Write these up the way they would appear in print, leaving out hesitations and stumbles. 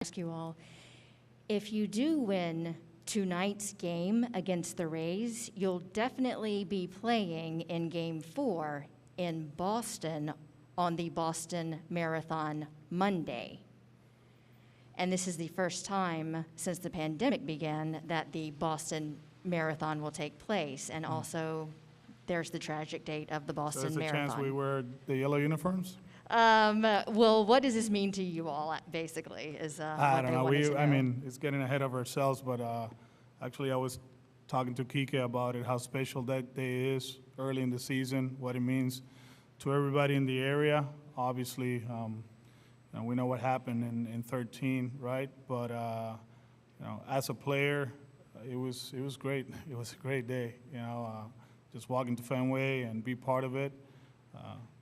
ask you all, if you do win tonight's game against the Rays, you'll definitely be playing in Game 4 in Boston on the Boston Marathon Monday. And this is the first time since the pandemic began that the Boston Marathon will take place. And also, there's the tragic date of the Boston Marathon. So there's a chance we wear the yellow uniforms? Well, what does this mean to you all, basically, is I what don't they know. wanted to know. I mean, it's getting ahead of ourselves, but actually I was talking to Kike about it, how special that day is early in the season, what it means to everybody in the area. Obviously, we know what happened in 13, right? But as a player, it was great. It was a great day. Just walking to Fenway and be part of it.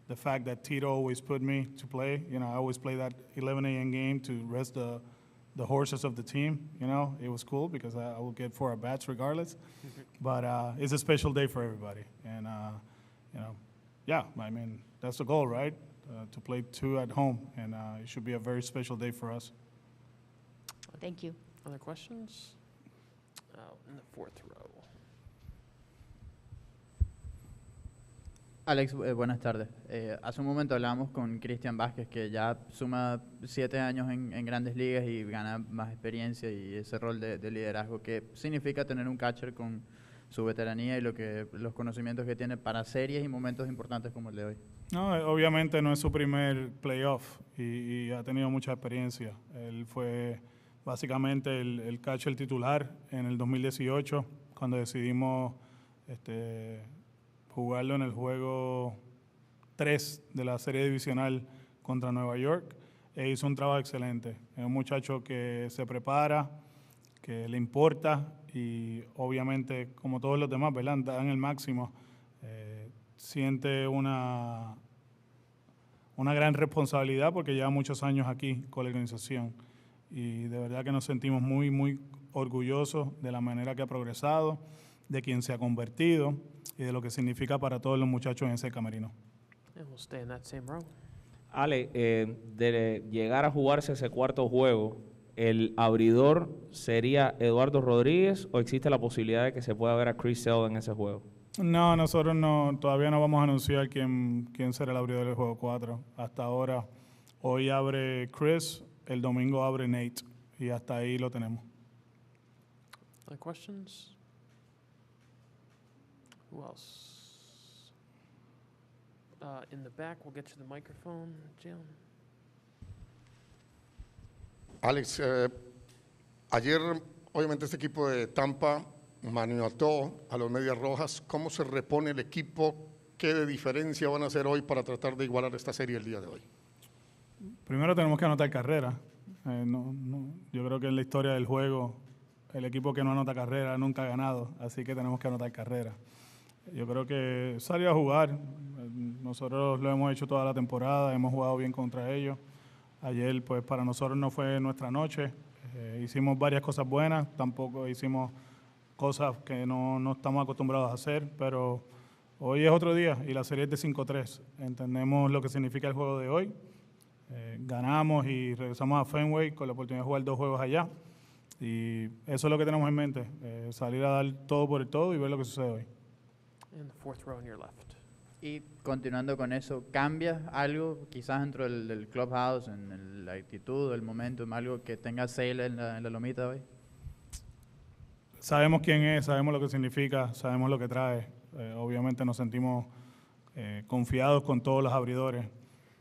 The fact that Tito always put me to play, I always play that 11 a.m. game to rest the horses of the team. It was cool because I will get 4 at-bats regardless. But it's a special day for everybody. And, yeah, I mean, that's the goal, right? To play 2 at home. And it should be a very special day for us. Thank you. Other questions? In the 4th row. Alex, buenas tardes. Hace un momento hablábamos con Cristian Vázquez, que ya suma 7 años en grandes ligas y gana más experiencia y ese rol de liderazgo. ¿Qué significa tener un catcher con su veteranía y los conocimientos que tiene para series y momentos importantes como el de hoy? No, obviamente no es su primer playoff y ha tenido mucha experiencia. Él fue básicamente el catcher titular en el 2018, cuando decidimos jugarlo en el juego 3 de la serie divisional contra Nueva York. E hizo un trabajo excelente. Es un muchacho que se prepara, que le importa y obviamente, como todos los demás, ¿verdad?, dan el máximo. Siente una gran responsabilidad porque lleva muchos años aquí con la organización. Y de verdad que nos sentimos muy, muy orgullosos de la manera que ha progresado, de quien se ha convertido y de lo que significa para todos los muchachos en ese camerino. And we'll stay in that same row. Ale, de llegar a jugarse ese cuarto juego, ¿el abridor sería Eduardo Rodríguez o existe la posibilidad de que se pueda ver a Chris Sale en ese juego? No, nosotros todavía no vamos a anunciar quién será el abridor del juego 4. Hasta ahora, hoy abre Chris, el domingo abre Nate y hasta ahí lo tenemos. Other questions? Who else? In the back, we'll get you the microphone, Jalen. Alex, ayer obviamente este equipo de Tampa maniató a los Medias Rojas. ¿Cómo se repone el equipo? ¿Qué de diferencia van a hacer hoy para tratar de igualar esta serie el día de hoy? Primero tenemos que anotar carrera. Yo creo que en la historia del juego el equipo que no anota carrera nunca ha ganado, así que tenemos que anotar carrera. Yo creo que salir a jugar, nosotros lo hemos hecho toda la temporada, hemos jugado bien contra ellos. Ayer, pues, para nosotros no fue nuestra noche. Hicimos varias cosas buenas, tampoco hicimos cosas que no estamos acostumbrados a hacer, pero hoy es otro día y la serie es de 5-3. Entendemos lo que significa el juego de hoy. Ganamos y regresamos a Fenway con la oportunidad de jugar 2 juegos allá. Y eso es lo que tenemos en mente, salir a dar todo por el todo y ver lo que sucede hoy. In the 4th row on your left. Y continuando con eso, ¿cambia algo quizás dentro del clubhouse, en la actitud, el momentum, algo que tenga Sale en la lomita hoy? Sabemos quién es, sabemos lo que significa, sabemos lo que trae. Obviamente nos sentimos confiados con todos los abridores,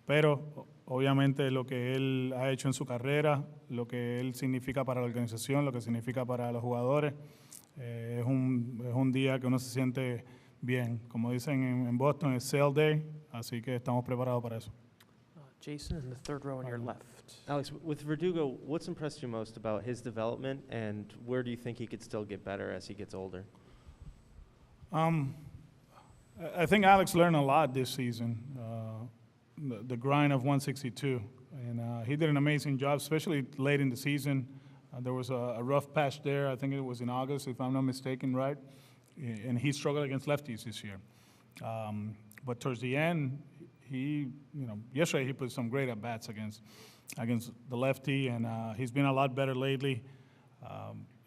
pero obviamente lo que él ha hecho en su carrera, lo que él significa para la organización, lo que significa para los jugadores, es un día que uno se siente bien. Como dicen en Boston, es Sale Day, así que estamos preparados para eso. Jason, in the 3rd row on your left. Alex, with Verdugo, what's impressed you most about his development, and where do you think he could still get better as he gets older? I think Alex learned a lot this season, the grind of 162, and he did an amazing job, especially late in the season. There was a rough patch there, I think it was in August, if I'm not mistaken, right? And he struggled against lefties this year. But towards the end, yesterday he put some great at-bats against against the lefty, and he's been a lot better lately.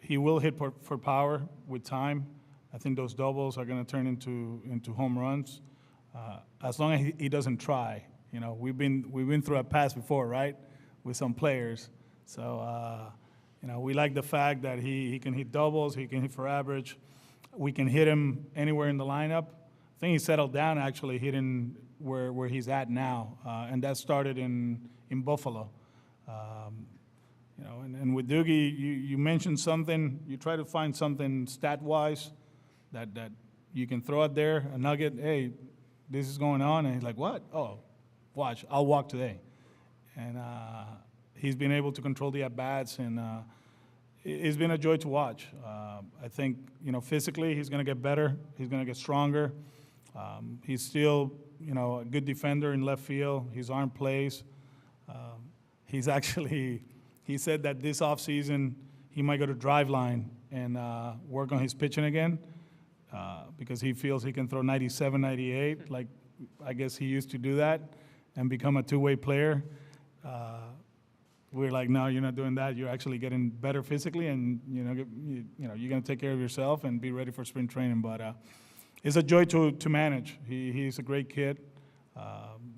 He will hit for power with time. I think those doubles are going to turn into home runs, as long as he doesn't try. You know, we've been through a pass before, right, with some players. So you know, we like the fact that he can hit doubles, he can hit for average. We can hit him anywhere in the lineup. I think he settled down actually hitting where he's at now, and that started in Buffalo. You know, and with Doogie, you mentioned something. You try to find something stat-wise that you can throw out there, a nugget. Hey, this is going on, and he's like, what? Oh, watch, I'll walk today. And he's been able to control the at-bats, and it's been a joy to watch. I think, you know, physically he's going to get better. He's going to get stronger. He's still, you know, a good defender in left field. His arm plays. He's actually, he said that this offseason he might go to Driveline and work on his pitching again because he feels he can throw 97, 98, like I guess he used to do that, and become a two-way player. We're like, no, you're not doing that. You're actually getting better physically, and you know, you're going to take care of yourself and be ready for spring training. But it's a joy to manage. He's a great kid.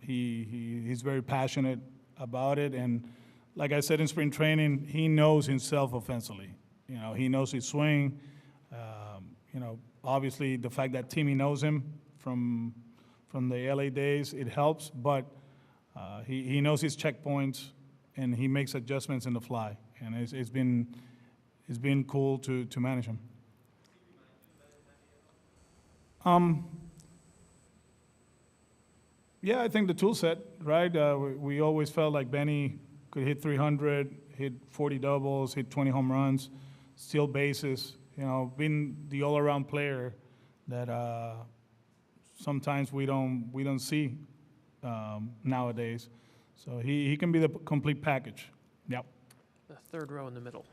He's very passionate about it, and like I said in spring training, he knows himself offensively. You know, he knows his swing. You know, obviously the fact that Timmy knows him from the LA days, it helps. But he knows his checkpoints, and he makes adjustments in the fly, and it's been cool to manage him. Yeah, I think the tool set, right? We always felt like Benny could hit 300, hit 40 doubles, hit 20 home runs, steal bases. You know, being the all-around player that sometimes we don't see nowadays. So he can be the complete package. Yep. The third row in the middle.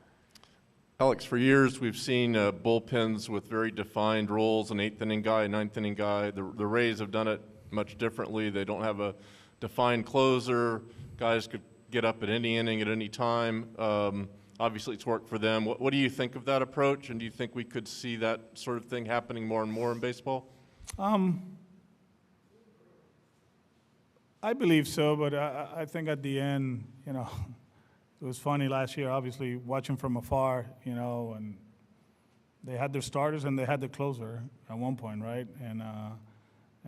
Alex, for years we've seen bullpens with very defined roles, an eighth inning guy, a ninth inning guy. The Rays have done it much differently. They don't have a defined closer. Guys could get up at any inning at any time. Obviously it's worked for them. What do you think of that approach, and do you think we could see that sort of thing happening more and more in baseball? I believe so, but I think at the end, you know, it was funny last year, obviously, watching from afar, you know, and they had their starters and they had their closer at one point, right? And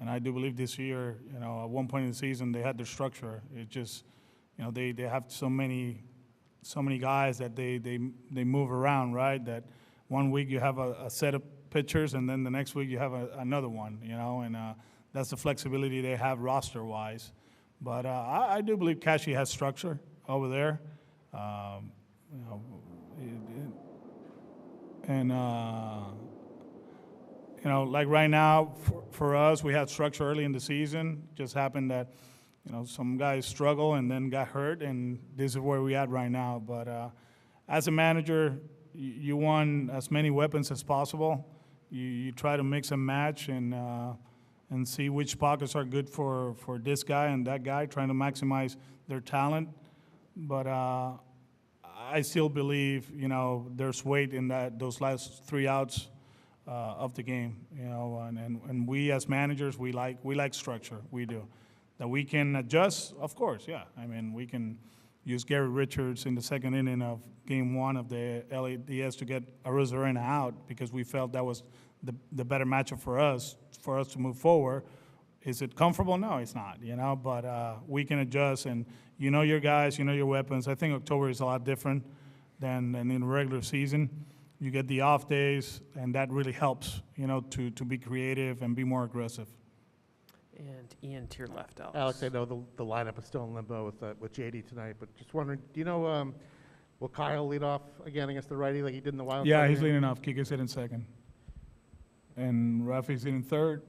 I do believe this year, you know, at one point in the season, they had their structure. It just, you know, they have so many guys that they move around, right? That one week you have a set of pitchers, and then the next week you have another one, you know, and that's the flexibility they have roster-wise. But I do believe Cashy has structure over there. You know, and you know, like right now, for us, we had structure early in the season. Just happened that, you know, some guys struggle and then got hurt, and this is where we at right now. But as a manager, you want as many weapons as possible. You try to mix and match and see which pockets are good for this guy and that guy, trying to maximize their talent. But I still believe, you know, there's weight in those last 3 outs of the game, you know, and we as managers, we like structure. We do. That we can adjust, of course, yeah. I mean, we can use Gary Richards in the second inning of Game 1 of the ALDS to get Arozarena out because we felt that was the better matchup for us to move forward. Is it comfortable? No, it's not, you know, but we can adjust, and you know your guys, you know your weapons. I think October is a lot different than in regular season. You get the off days, and that really helps, you know, to be creative and be more aggressive. And Ian to your left, Alex. Alex, I know the lineup is still in limbo with JD tonight, but just wondering, do you know, will Kyle lead off again against the righty like he did in the wild? Yeah, card he's game? leading off. Kike's hitting second. And Rafi's hitting third.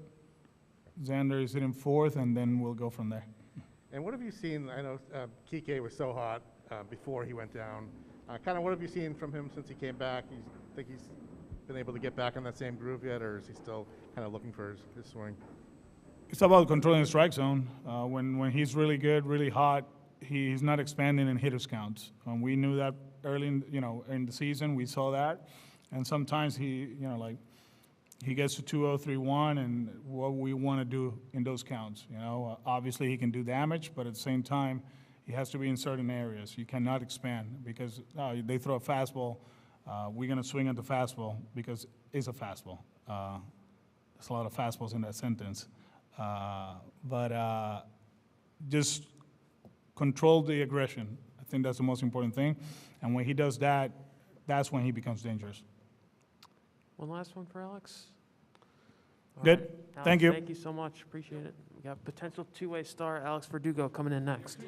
Xander is hitting fourth, and then we'll go from there. And what have you seen? I know Kike was so hot before he went down. Kind of what have you seen from him since he came back? Think he's been able to get back on that same groove yet, or is he still kind of looking for his swing? It's about controlling the strike zone. When he's really good, really hot, he's not expanding in hitters counts. We knew that early, in the season. We saw that, and sometimes he gets to 2-0, 3-1, and what we want to do in those counts. Obviously he can do damage, but at the same time, he has to be in certain areas. You cannot expand because they throw a fastball. We're going to swing at the fastball because it's a fastball. There's a lot of fastballs in that sentence. But just control the aggression. I think that's the most important thing. And when he does that, that's when he becomes dangerous. One last one for Alex. All Good. right. Alex, Thank you. Thank you so much. Appreciate it. We got potential two-way star Alex Verdugo coming in next.